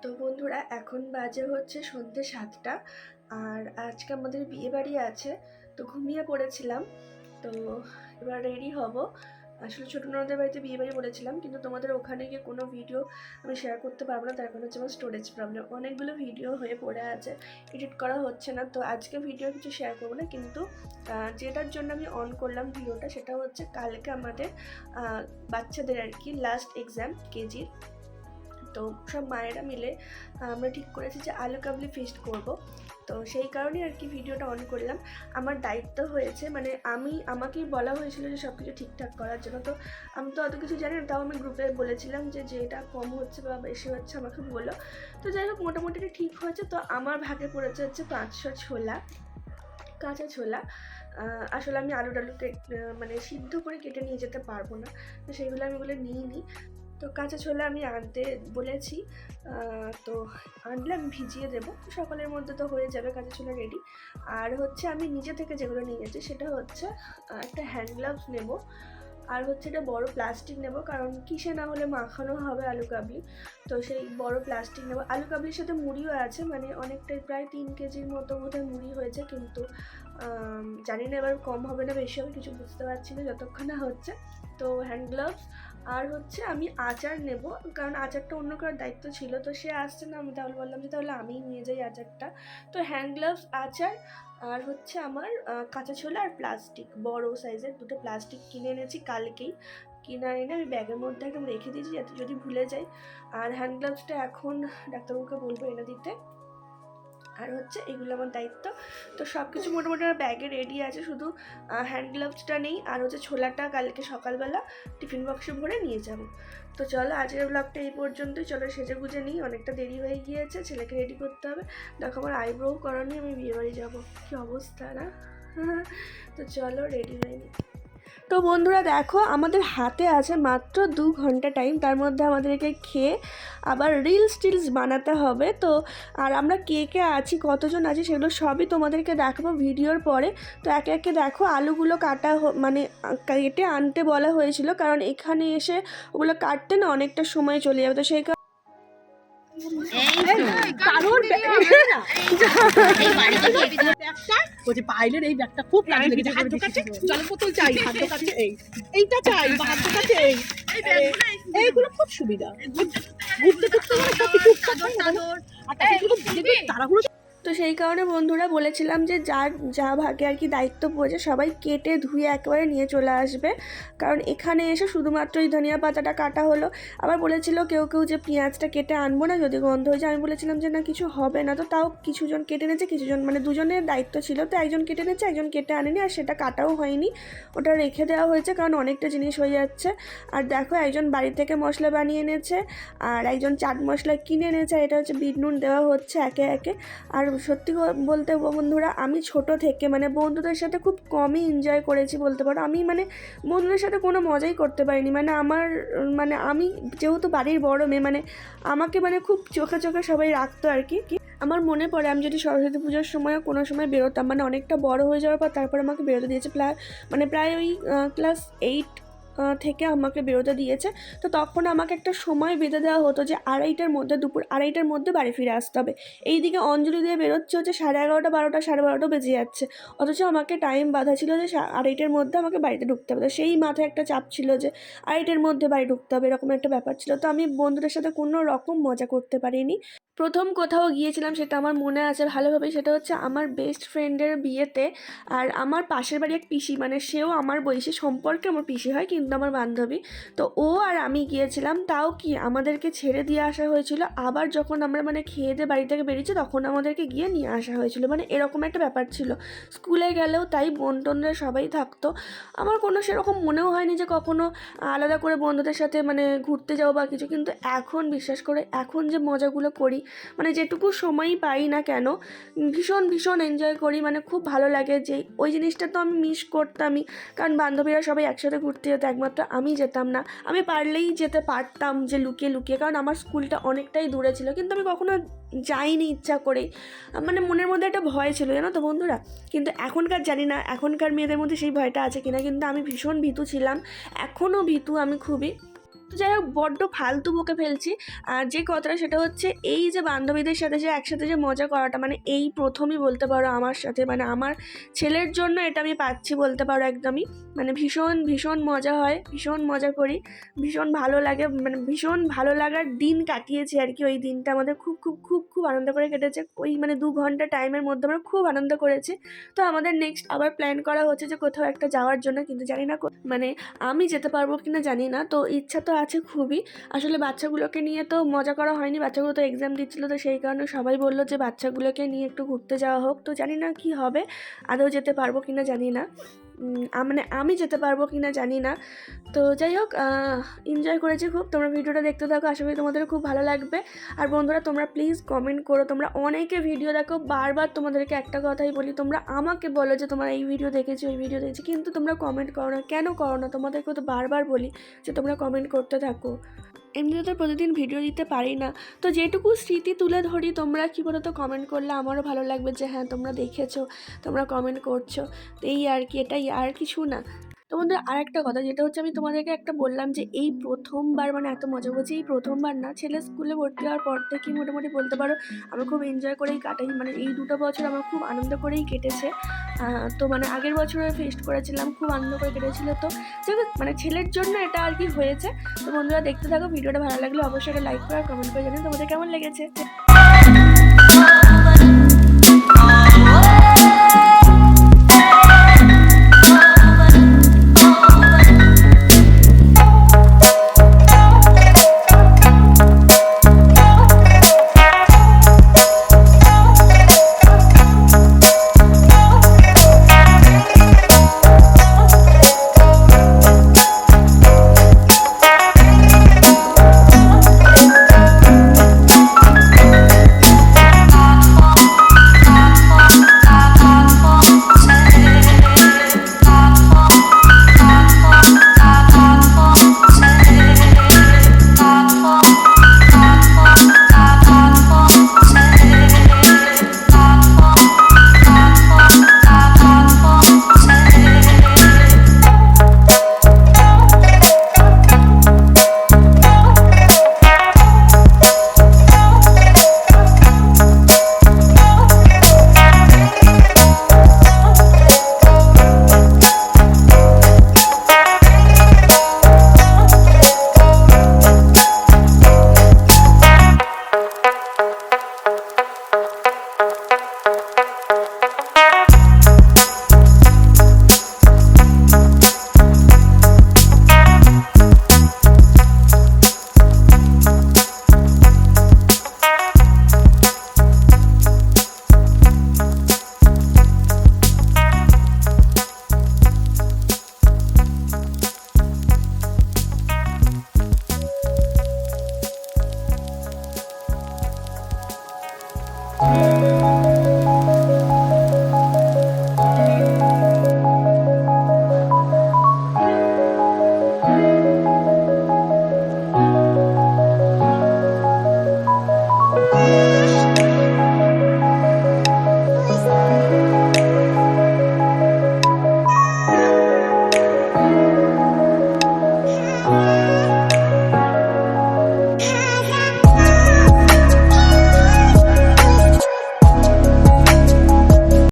তো বন্ধুরা এখন বাজে হচ্ছে সন্ধ্যে 7টা। আর আজকে আমাদের বিয়ে বাড়ি আছে, তো ঘুমিয়ে পড়েছিলাম। তো এবার রেডি হব। আসলে ছোটো ননদের বাড়িতে বিয়ে বাড়ি বলেছিলাম, কিন্তু তোমাদের ওখানে গিয়ে কোনো ভিডিও আমি শেয়ার করতে পারবো না, তার কারণ হচ্ছে আমার স্টোরেজ প্রবলেম। অনেকগুলো ভিডিও হয়ে পড়ে আছে, এডিট করা হচ্ছে না। তো আজকে ভিডিও কিছু শেয়ার করবো না, কিন্তু যেটার জন্য আমি অন করলাম ভিডিওটা সেটা হচ্ছে কালকে আমাদের বাচ্চাদের আর কি লাস্ট এক্সাম কেজির। তো সব মায়েরা মিলে আমরা ঠিক করেছি যে আলু কাবলি ফিস্ট করব। তো সেই কারণেই আর কি ভিডিওটা অন করলাম। আমার দায়িত্ব হয়েছে, মানে আমাকেই বলা হয়েছিল যে সব কিছু ঠিকঠাক করার জন্য। তো আমি তো অত কিছু জানি না, তাও আমি গ্রুপে বলেছিলাম যে যেটা কম হচ্ছে বা বেশি হচ্ছে আমাকে বলো। তো যাই হোক, মোটামুটি ঠিক হয়েছে। তো আমার ভাগে পড়েছে হচ্ছে 500 ছোলা, কাঁচা ছোলা। আসলে আমি আলু টালু মানে সিদ্ধ করে কেটে নিয়ে যেতে পারবো না, তো সেইগুলো আমি ওগুলো নিয়ে নিই। তো কাঁচা ছোলা আমি আনতে বলেছি, তো আনলে আমি ভিজিয়ে দেবো, সকালের মধ্যে তো হয়ে যাবে কাঁচা ছোলা রেডি। আর হচ্ছে আমি নিজে থেকে যেগুলো নিয়ে যাচ্ছি সেটা হচ্ছে একটা হ্যান্ড গ্লাভস নেবো, আর হচ্ছে এটা বড় প্লাস্টিক নেব, কারণ কিসে না হলে মাখানো হবে আলু কাবলি। তো সেই বড় প্লাস্টিক নেব। আলু কাবলির সাথে মুড়িও আছে, মানে অনেকটাই, প্রায় 3 কেজির মতো বোধহয় মুড়ি হয়েছে, কিন্তু জানি না এবার কম হবে না বেশি হবে, কিছু বুঝতে পারছি না যতক্ষণ না হচ্ছে। তো হ্যান্ড গ্লাভস আর হচ্ছে আমি আচার নেব, কারণ আচারটা অন্য কারোর দায়িত্ব ছিল, তো সে আসছে না, আমি তাহলে বললাম যে তাহলে আমিই নিয়ে যাই আচারটা। তো হ্যান্ড গ্লাভস, আচার, আর হচ্ছে আমার কাঁচা ছোলা আর প্লাস্টিক, বড় সাইজের দুটো প্লাস্টিক কিনে এনেছি কালকেই। কিনে এনে আমি ব্যাগের মধ্যে একদম রেখে দিয়েছি যাতে যদি ভুলে যাই। আর হ্যান্ড গ্লাভসটা এখন ডাক্তারবাবুকে বলবো এনে দিতে। আর হচ্ছে এগুলো আমার দায়িত্ব। তো সব কিছু মোটামুটি আমার ব্যাগে রেডি আছে, শুধু হ্যান্ড গ্লাভসটা নেই। আর হচ্ছে ছোলাটা কালকে সকালবেলা টিফিন বক্সে ভরে নিয়ে যাব। তো চলো আজকের ব্লগটা এই পর্যন্তই। চলো সেজে গুজে নিই, অনেকটা দেরি হয়ে গিয়েছে, ছেলেকে রেডি করতে হবে। দেখো আমার আইব্রো করানি, আমি বিয়েবাড়ি যাবো, কী অবস্থা না। তো চলো রেডি হয়ে নিই। তো বন্ধুরা দেখো, আমাদের হাতে আছে মাত্র 2 ঘন্টা টাইম, তার মধ্যে আমাদেরকে খেয়ে আবার রিলস টিলস বানাতে হবে। তো আর আমরা কে কে আছি, কতজন আছি, সেগুলো সবই তোমাদেরকে দেখাবো ভিডিওর পরে। তো একে একে দেখো, আলুগুলো কাটা মানে কেটে আনতে বলা হয়েছিল, কারণ এখানে এসে ওগুলো কাটতে না অনেকটা সময় চলে যাবে। তো সেই পাইলের এই ব্যাগটা খুব কাজে লেগেছে। হাত কাছে জলের বোতল চাই, হাত কাছে এইটা চাই, হাত কাছে এইগুলো খুব সুবিধা। ঘুরতে ঘুরতে মানে সব কিছু তাড়াহুড়ো। তো সেই কারণে বন্ধুরা বলেছিলাম যে যার যা ভাগে আর কি দায়িত্ব পড়েছে সবাই কেটে ধুয়ে একেবারে নিয়ে চলে আসবে, কারণ এখানে এসে শুধুমাত্র এই ধনিয়া পাতাটা কাটা হলো। আবার বলেছিল কেউ কেউ যে পেঁয়াজটা কেটে আনবো না, যদি গন্ধ হয়ে যায়। আমি বলেছিলাম যে না, কিছু হবে না। তো তাও কিছুজন কেটে এনেছে, কিছুজন মানে দুজনের দায়িত্ব ছিল, তো একজন কেটে এনেছে, একজন কেটে আনেনি, আর সেটা কাটাও হয়নি, ওটা রেখে দেওয়া হয়েছে, কারণ অনেকটা জিনিস হয়ে যাচ্ছে। আর দেখো, একজন বাড়ি থেকে মশলা বানিয়ে এনেছে, আর একজন চাট মশলা কিনে এনেছে, এটা হচ্ছে বিট নুন দেওয়া হচ্ছে একে একে। আর সত্যি বলতে বন্ধুরা, আমি ছোট থেকে মানে বন্ধুদের সাথে খুব কমই এনজয় করেছি বলতে পারো। আমি মানে বন্ধুদের সাথে কোনো মজাই করতে পারিনি, মানে আমার মানে আমি যেহেতু বাড়ির বড় মেয়ে, মানে আমাকে মানে খুব চোখে চোখে সবাই রাখতো আর কি। আমার মনে পড়ে আমি যদি সরস্বতী পুজোর সময়ও কোনো সময় বেরোতাম, মানে অনেকটা বড় হয়ে যাওয়ার পর তারপর আমাকে বেরোতে দিয়েছে, প্রায় ওই ক্লাস 8 থেকে আমাকে বেরোতে দিয়েছে। তো তখন আমাকে একটা সময় বেঁধে দেওয়া হতো যে 2:30টার মধ্যে, দুপুর 2:30টার মধ্যে বাড়ি ফিরে আসতে হবে। এইদিকে অঞ্জলি দিয়ে বেরোচ্ছে হচ্ছে 11:30, 12টা, 12:30 বেজে যাচ্ছে, অথচ আমাকে টাইম বাঁধা ছিল যে 2:30টার মধ্যে আমাকে বাড়িতে ঢুকতে হবে। তো সেই মাথায় একটা চাপ ছিল যে 2:30টার মধ্যে বাড়ি ঢুকতে হবে, এরকম একটা ব্যাপার ছিল। তো আমি বন্ধুদের সাথে কোনো রকম মজা করতে পারিনি। প্রথম কোথাও গিয়েছিলাম সেটা আমার মনে আছে ভালোভাবে, সেটা হচ্ছে আমার বেস্ট ফ্রেন্ডের বিয়েতে। আর আমার পাশের বাড়ি এক পিসি, মানে সেও আমার বয়সী, সম্পর্কে আমার পিসি হয় কিন্তু আমার বান্ধবী। তো ও আর আমি গিয়েছিলাম, তাও কি আমাদেরকে ছেড়ে দিয়ে আসা হয়েছিল, আবার যখন আমরা মানে খেয়ে দিয়ে বাড়ি থেকে বেরিয়েছি তখন আমাদেরকে গিয়ে নিয়ে আসা হয়েছিল, মানে এরকম একটা ব্যাপার ছিল। স্কুলে গেলেও তাই, বোন টোনরা সবাই থাকতো। আমার কোনো সেরকম মনেও হয়নি যে কখনো আলাদা করে বন্ধুদের সাথে মানে ঘুরতে যাবো বা কিছু। কিন্তু এখন বিশ্বাস করে, এখন যে মজাগুলো করি, মানে যেটুকু সময়ই পাই না কেন, ভীষণ ভীষণ এনজয় করি, মানে খুব ভালো লাগে। যে ওই জিনিসটা তো আমি মিস করতামই, কারণ বান্ধবীরা সবাই একসাথে ঘুরতে যেত, একমাত্র আমি যেতাম না। আমি পারলেই যেতে পারতাম যে লুকিয়ে লুকিয়ে, কারণ আমার স্কুলটা অনেকটাই দূরে ছিল, কিন্তু আমি কখনো যাইনি ইচ্ছা করেই, মানে মনের মধ্যে একটা ভয় ছিল, জানো তো বন্ধুরা। কিন্তু এখনকার জানি না এখনকার মেয়েদের মধ্যে সেই ভয়টা আছে কিনা, কিন্তু আমি ভীষণ ভীতু ছিলাম, এখনও ভীতু আমি খুবই। তো যাই হোক, বড্ড ফালতু বকে ফেলছি। আর যে কথাটা সেটা হচ্ছে, এই যে বান্ধবীদের সাথে যে একসাথে যে মজা করাটা, মানে এই প্রথমই বলতে পারো আমার সাথে, মানে আমার ছেলের জন্য এটা আমি পাচ্ছি বলতে পারো একদমই। মানে ভীষণ ভীষণ মজা হয়, ভীষণ মজা করি, ভীষণ ভালো লাগে, মানে ভীষণ ভালো লাগার দিন কাটিয়েছি আর কি। ওই দিনটা আমাদের খুব খুব খুব খুব আনন্দ করে কেটেছে। ওই মানে 2 ঘন্টা টাইমের মধ্যে আমরা খুব আনন্দ করেছি। তো আমাদের নেক্সট আবার প্ল্যান করা হচ্ছে যে কোথাও একটা যাওয়ার জন্য, কিন্তু জানি না মানে আমি যেতে পারবো কিনা জানি না। তো ইচ্ছা তো আছে খুবই। আসলে বাচ্চাগুলোকে নিয়ে তো মজা করা হয়নি, বাচ্চাগুলো তো এক্সাম দিচ্ছিলো, তো সেই কারণে সবাই বললো যে বাচ্চাগুলোকে নিয়ে একটু ঘুরতে যাওয়া হোক। তো জানি না কি হবে, আদৌ যেতে পারবো কিনা জানি না, মানে আমি যেতে পারবো কিনা জানি না। তো যাই হোক, এনজয় করেছি খুব। তোমরা ভিডিওটা দেখতে থাকো, আশা করি তোমাদের খুব ভালো লাগবে। আর বন্ধুরা, তোমরা প্লিজ কমেন্ট করো। তোমরা অনেকে ভিডিও দেখো, বারবার তোমাদেরকে একটা কথাই বলি, তোমরা আমাকে বলো যে তোমরা এই ভিডিও দেখেছো, ওই ভিডিও দেখেছি, কিন্তু তোমরা কমেন্ট করো না। কেন করো না? তোমাদেরকে তো বারবার বলি যে তোমরা কমেন্ট করতে থাকো। এমনিতে তো প্রতিদিন ভিডিও দিতে পারি না, তো যেটুকু স্মৃতি তুলে ধরি, তোমরা কী বলো তো কমেন্ট করলে আমারও ভালো লাগবে যে হ্যাঁ তোমরা দেখেছো, তোমরা কমেন্ট করছো। তো এই আর কি, এটাই, আর কিছু না। তো বন্ধুরা, আর একটা কথা যেটা হচ্ছে, আমি তোমাদেরকে একটা বললাম যে এই প্রথমবার, মানে এত মজা করছি এই প্রথমবার না, ছেলে স্কুলে ভর্তি হওয়ার পর থেকে মোটামুটি বলতে পারো আমি খুব এনজয় করেই কাটাই। মানে এই 2টা বছর আমার খুব আনন্দ করেই কেটেছে। তো মানে আগের বছরে ফেস্ট করেছিলাম, খুব আনন্দ করে কেটেছিল। তো মানে ছেলের জন্য এটা আর কি হয়েছে। তো বন্ধুরা, দেখতে থাকো। ভিডিওটা ভালো লাগলে অবশ্যই একটা লাইক করে আর কমেন্ট করে জানিয়ে তোমাদের কেমন লেগেছে।